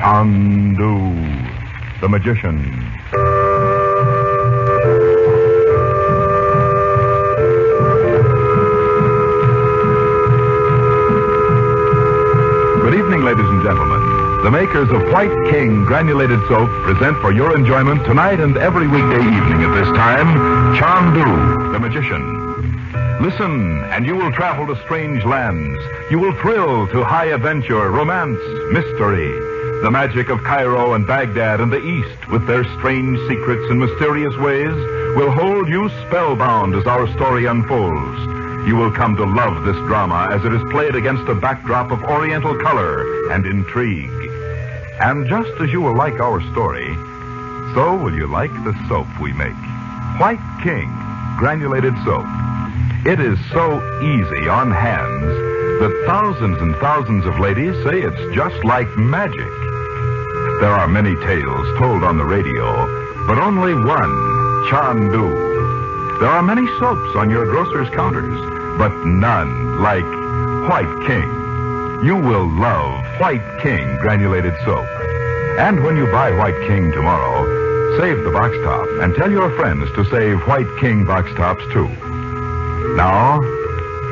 Chandu, the magician. Good evening, ladies and gentlemen. The makers of White King granulated soap present for your enjoyment tonight and every weekday evening at this time, Chandu, the magician. Listen, and you will travel to strange lands. You will thrill to high adventure, romance, mystery. The magic of Cairo and Baghdad and the East, with their strange secrets and mysterious ways, will hold you spellbound as our story unfolds. You will come to love this drama as it is played against a backdrop of oriental color and intrigue. And just as you will like our story, so will you like the soap we make. White King granulated soap. It is so easy on hands that thousands and thousands of ladies say it's just like magic. There are many tales told on the radio, but only one, Chandu. There are many soaps on your grocer's counters, but none like White King. You will love White King granulated soap. And when you buy White King tomorrow, save the box top and tell your friends to save White King box tops too. Now,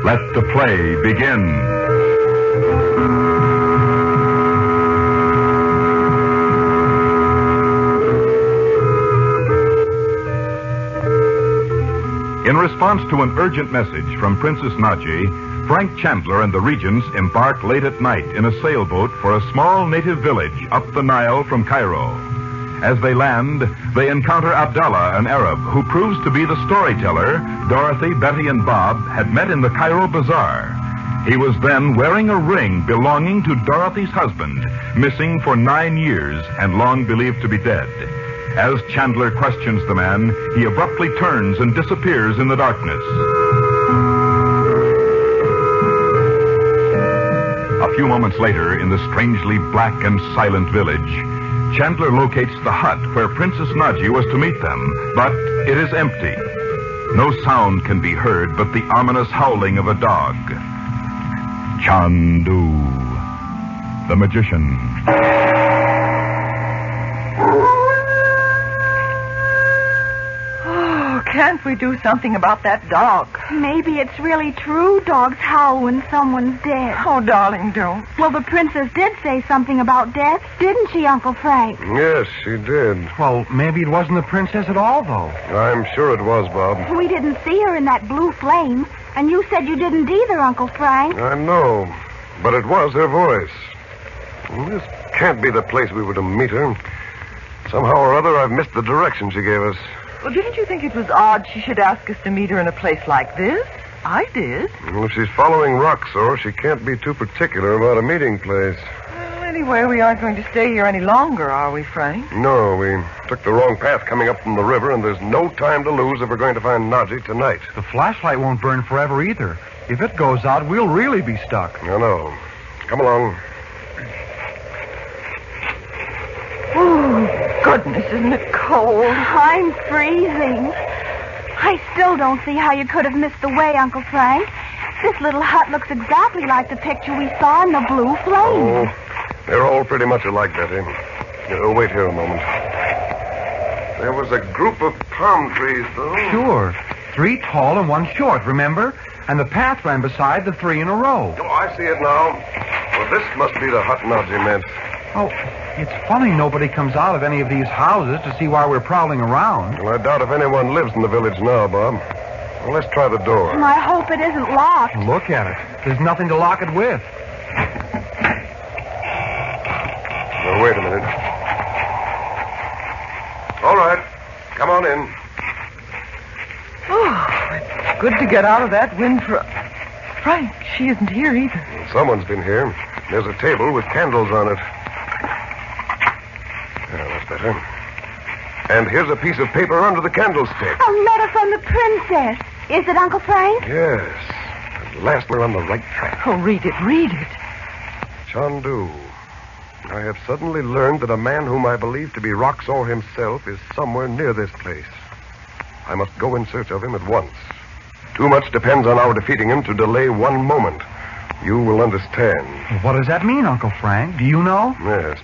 let the play begin. In response to an urgent message from Princess Naji, Frank Chandler and the regents embark late at night in a sailboat for a small native village up the Nile from Cairo. As they land, they encounter Abdallah, an Arab, who proves to be the storyteller Dorothy, Betty, and Bob had met in the Cairo bazaar. He was then wearing a ring belonging to Dorothy's husband, missing for 9 years and long believed to be dead. As Chandler questions the man, he abruptly turns and disappears in the darkness. A few moments later, in the strangely black and silent village, Chandler locates the hut where Princess Naji was to meet them, but it is empty. No sound can be heard but the ominous howling of a dog. Chandu, the magician. Can't we do something about that dog? Maybe it's really true dogs howl when someone's dead. Oh, darling, don't. Well, the princess did say something about death, didn't she, Uncle Frank? Yes, she did. Well, maybe it wasn't the princess at all, though. I'm sure it was, Bob. We didn't see her in that blue flame, and you said you didn't either, Uncle Frank. I know, but it was her voice. This can't be the place we were to meet her. Somehow or other, I've missed the direction she gave us. Well, didn't you think it was odd she should ask us to meet her in a place like this? I did. Well, if she's following Roxor, she can't be too particular about a meeting place. Well, anyway, we aren't going to stay here any longer, are we, Frank? No, we took the wrong path coming up from the river, and there's no time to lose if we're going to find Naji tonight. The flashlight won't burn forever either. If it goes out, we'll really be stuck. I know. Come along. Oh, goodness, isn't it cold? I'm freezing. I still don't see how you could have missed the way, Uncle Frank. This little hut looks exactly like the picture we saw in the blue flame. Oh, they're all pretty much alike, Betty. Wait here a moment. There was a group of palm trees, though. Sure. 3 tall and 1 short, remember? And the path ran beside the 3 in a row. Oh, I see it now. Well, this must be the hut Naji meant. Oh, it's funny nobody comes out of any of these houses to see why we're prowling around. Well, I doubt if anyone lives in the village now, Bob. Well, let's try the door. I hope it isn't locked. Look at it. There's nothing to lock it with. Now, wait a minute. All right. Come on in. Oh, it's good to get out of that wind for... Frank, she isn't here either. Well, someone's been here. There's a table with candles on it. Yeah, that's better. And here's a piece of paper under the candlestick. A letter from the princess. Is it, Uncle Frank? Yes. At last we're on the right track. Oh, read it, read it. Chandu, I have suddenly learned that a man whom I believe to be Roxor himself is somewhere near this place. I must go in search of him at once. Too much depends on our defeating him to delay one moment. You will understand. What does that mean, Uncle Frank? Do you know? Yes.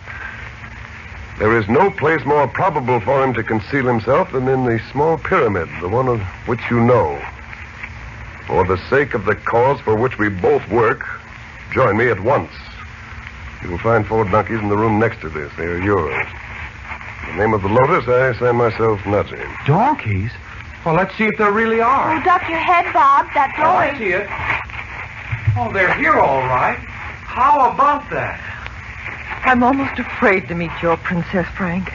There is no place more probable for him to conceal himself than in the small pyramid, the one of which you know. For the sake of the cause for which we both work, join me at once. You will find 4 donkeys in the room next to this. They are yours. In the name of the Lotus, I sign myself Nazi. Donkeys? Well, let's see if there really are. Oh, duck your head, Bob. That Oh, I door see it. Oh, they're here all right. How about that? I'm almost afraid to meet your princess, Frank.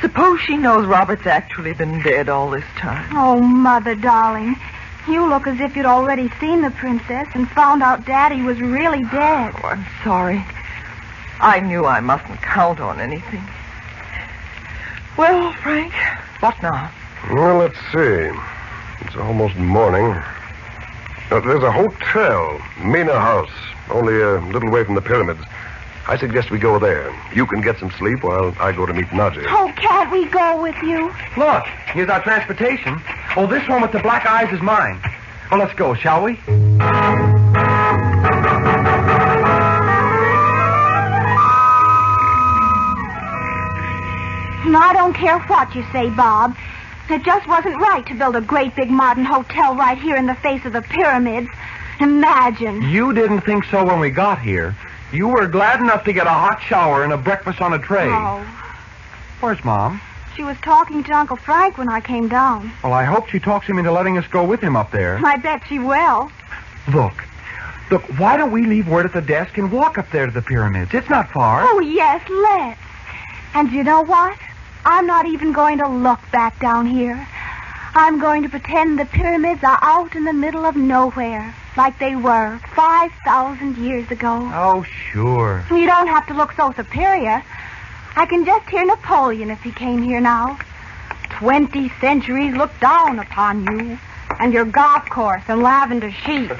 Suppose she knows Robert's actually been dead all this time. Oh, Mother, darling. You look as if you'd already seen the princess and found out Daddy was really dead. Oh, I'm sorry. I knew I mustn't count on anything. Well, Frank, what now? Well, let's see. It's almost morning. There's a hotel, Mina House, only a little way from the pyramids. I suggest we go there. You can get some sleep while I go to meet Naji. Oh, can't we go with you? Look, here's our transportation. Oh, this one with the black eyes is mine. Well, let's go, shall we? I don't care what you say, Bob. It just wasn't right to build a great big modern hotel right here in the face of the pyramids. Imagine. You didn't think so when we got here. You were glad enough to get a hot shower and a breakfast on a tray. Oh, Where's Mom? she was talking to Uncle Frank when I came down. Well, I hope she talks him into letting us go with him up there. I bet she will. Look, why don't we leave word at the desk and walk up there to the pyramids? It's not far. Oh, yes, let's. And you know what? I'm not even going to look back down here. I'm going to pretend the pyramids are out in the middle of nowhere, like they were 5,000 years ago. Oh, sure. You don't have to look so superior. I can just hear Napoleon if he came here now. 20 centuries looked down upon you and your golf course and lavender sheets.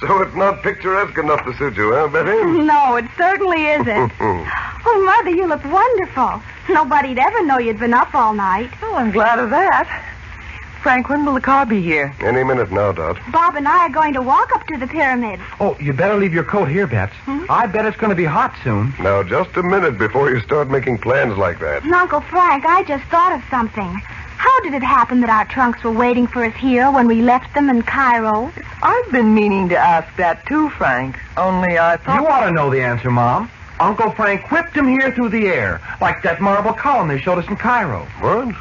So it's not picturesque enough to suit you, huh, Betty? No, it certainly isn't. Oh, Mother, you look wonderful. Nobody'd ever know you'd been up all night. Oh, I'm glad of that. Frank, when will the car be here? Any minute now, Dot. Bob and I are going to walk up to the pyramids. Oh, you better leave your coat here, Bets. I bet it's going to be hot soon. Now, just a minute before you start making plans like that. Uncle Frank, I just thought of something. How did it happen that our trunks were waiting for us here when we left them in Cairo? I've been meaning to ask that too, Frank. Only I thought... You ought to know the answer, Mom. Uncle Frank whipped him here through the air, like that marble column they showed us in Cairo. What?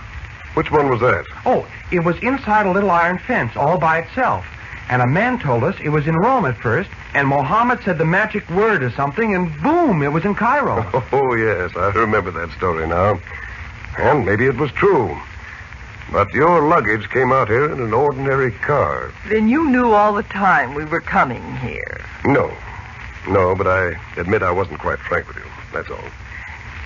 Which one was that? Oh, it was inside a little iron fence all by itself. And a man told us it was in Rome at first, and Mohammed said the magic word or something, and boom, it was in Cairo. Oh, yes, I remember that story now. And maybe it was true. But your luggage came out here in an ordinary car. Then you knew all the time we were coming here. No, but I admit I wasn't quite frank with you. That's all.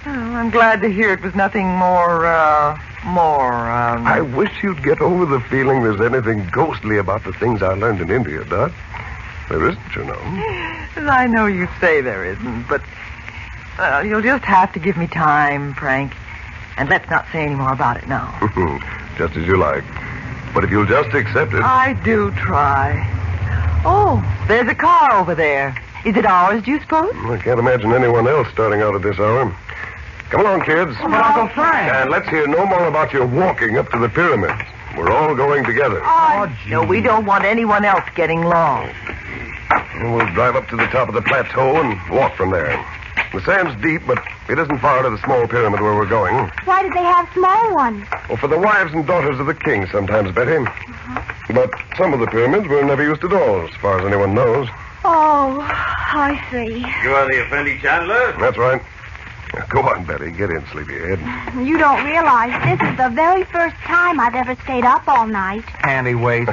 Oh, I'm glad to hear it was nothing more. I wish you'd get over the feeling there's anything ghostly about the things I learned in India, Dot. There isn't, you know. I know you say there isn't, but you'll just have to give me time, Frank. And let's not say any more about it now. Just as you like. But if you'll just accept it... I do try. Oh, there's a car over there. Is it ours, do you suppose? I can't imagine anyone else starting out at this hour. Come along, kids. But Uncle Frank. And let's hear no more about your walking up to the pyramids. We're all going together. Oh, gee. No, we don't want anyone else getting lost. And we'll drive up to the top of the plateau and walk from there. The sand's deep, but it isn't far to the small pyramid where we're going. Why did they have small ones? Well, for the wives and daughters of the king sometimes, Betty. But some of the pyramids were never used at all, as far as anyone knows. Oh, I see. You are the Frank Chandler? That's right. Now, go on, Betty. Get in, sleepyhead. You don't realize this is the very first time I've ever stayed up all night. Anyway,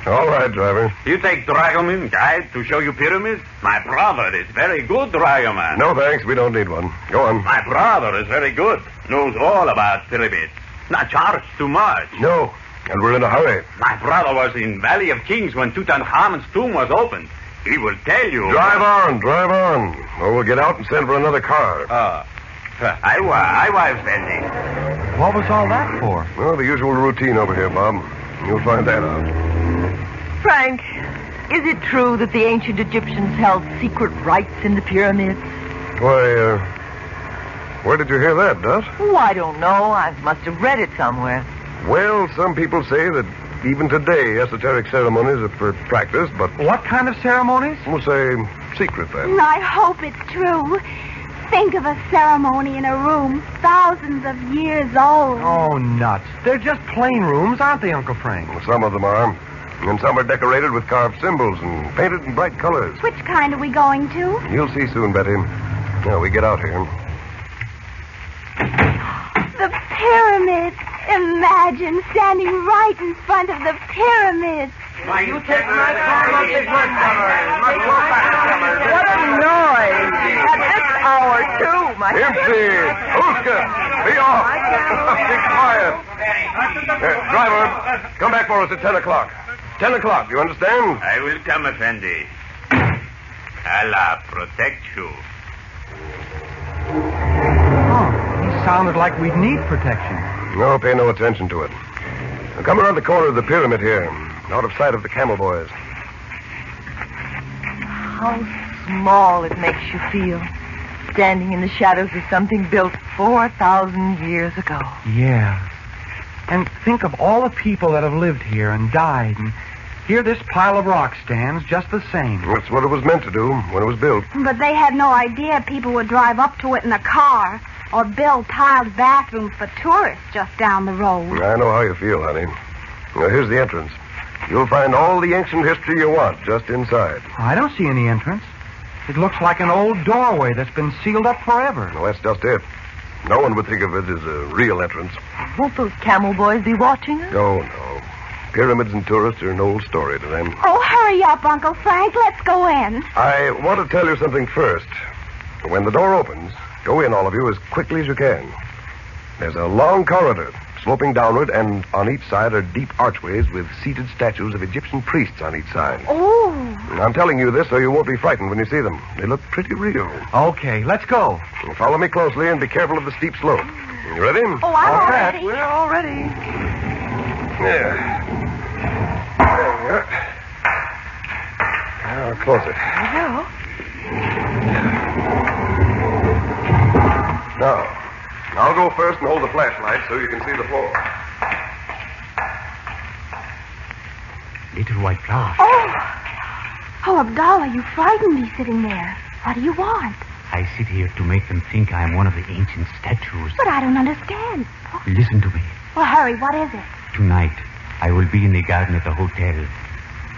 All right, driver. You take dragoman guide to show you pyramids? My brother is very good dragoman. No, thanks. We don't need one. Go on. My brother is very good. Knows all about pyramids. Not charged too much. No. And we're in a hurry. My brother was in Valley of Kings when Tutankhamun's tomb was opened. He will tell you. Drive on. Or we'll get out and send for another car. I was Bendy. what was all that for? Well, the usual routine over here, Bob. You'll find that out. Frank, is it true that the ancient Egyptians held secret rites in the pyramids? Why, where did you hear that, Dot? Oh, I don't know. I must have read it somewhere. Well, some people say that even today esoteric ceremonies are for practice, but What kind of ceremonies? we'll say secret then. I hope it's true. Think of a ceremony in a room thousands of years old. Oh, nuts. They're just plain rooms, aren't they, Uncle Frank? Some of them are. And some are decorated with carved symbols and painted in bright colors. Which kind are we going to? You'll see soon, Betty. Now we get out here. The pyramids. Imagine standing right in front of the pyramids. What a noise. At this hour, too, my... Empty! Uska! Be off! Be quiet! Driver, come back for us at 10 o'clock. 10 o'clock, you understand? I will come, Effendi. Allah protect you. Oh, he sounded like we'd need protection. No, pay no attention to it. Now come around the corner of the pyramid here, out of sight of the camel boys. How small it makes you feel, standing in the shadows of something built 4,000 years ago. Yeah. And think of all the people that have lived here and died, and here this pile of rock stands just the same. That's what it was meant to do when it was built. But they had no idea people would drive up to it in a car or build tiled bathrooms for tourists just down the road. I know how you feel, honey. Now, here's the entrance. You'll find all the ancient history you want just inside. I don't see any entrance. It looks like an old doorway that's been sealed up forever. Well, that's just it. No one would think of it as a real entrance. Won't those camel boys be watching us? No. Pyramids and tourists are an old story to them. Oh, hurry up, Uncle Frank. Let's go in. I want to tell you something first. When the door opens, go in, all of you, as quickly as you can. There's a long corridor sloping downward, and on each side are deep archways with seated statues of Egyptian priests on each side. Oh. I'm telling you this so you won't be frightened when you see them. They look pretty real. Okay, let's go. Follow me closely and be careful of the steep slope. You ready? Oh, I'm all ready. We're all ready. Yeah. There you are. Now, close it. There you go. Now, I'll go first and hold the flashlight so you can see the floor. Little white flower. Oh, Abdallah, you frightened me sitting there. What do you want? I sit here to make them think I am one of the ancient statues. But I don't understand. Listen to me. Well, hurry, what is it? Tonight, I will be in the garden at the hotel.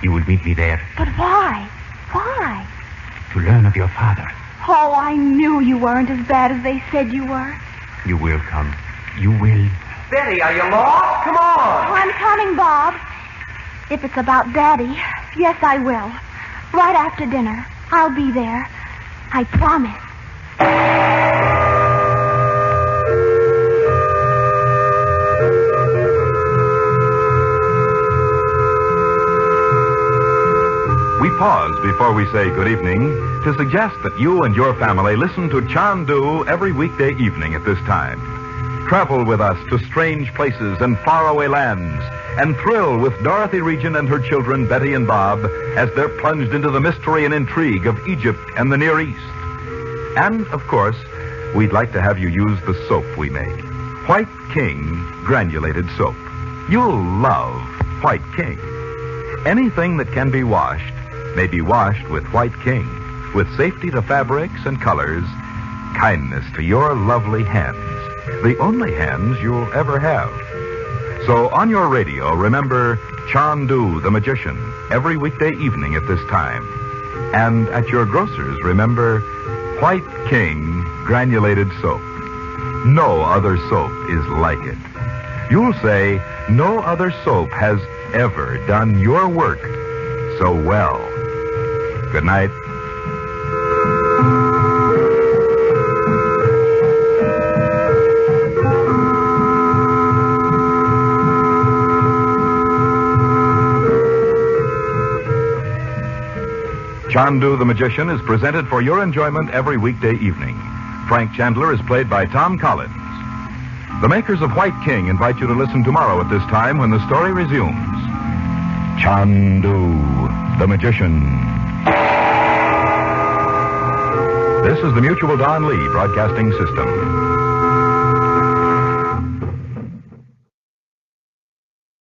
You will meet me there But why? Why? to learn of your father. Oh, I knew you weren't as bad as they said you were. You will come. You will. Betty, are you lost? Come on. Oh, I'm coming, Bob. If it's about Daddy, yes, I will. Right after dinner. I'll be there. I promise. We pause before we say good evening to suggest that you and your family listen to Chandu every weekday evening at this time. Travel with us to strange places and faraway lands and thrill with Dorothy Regent and her children, Betty and Bob, as they're plunged into the mystery and intrigue of Egypt and the Near East. And, of course, we'd like to have you use the soap we make. White King Granulated Soap. You'll love White King. Anything that can be washed may be washed with White King, with safety to fabrics and colors, kindness to your lovely hands, the only hands you'll ever have. So on your radio, remember Chandu the Magician every weekday evening at this time. And at your grocer's, remember White King Granulated Soap. No other soap is like it. You'll say no other soap has ever done your work so well. Good night. Chandu the Magician is presented for your enjoyment every weekday evening. Frank Chandler is played by Tom Collins. The makers of White King invite you to listen tomorrow at this time when the story resumes. Chandu the Magician. This is the Mutual Don Lee Broadcasting System.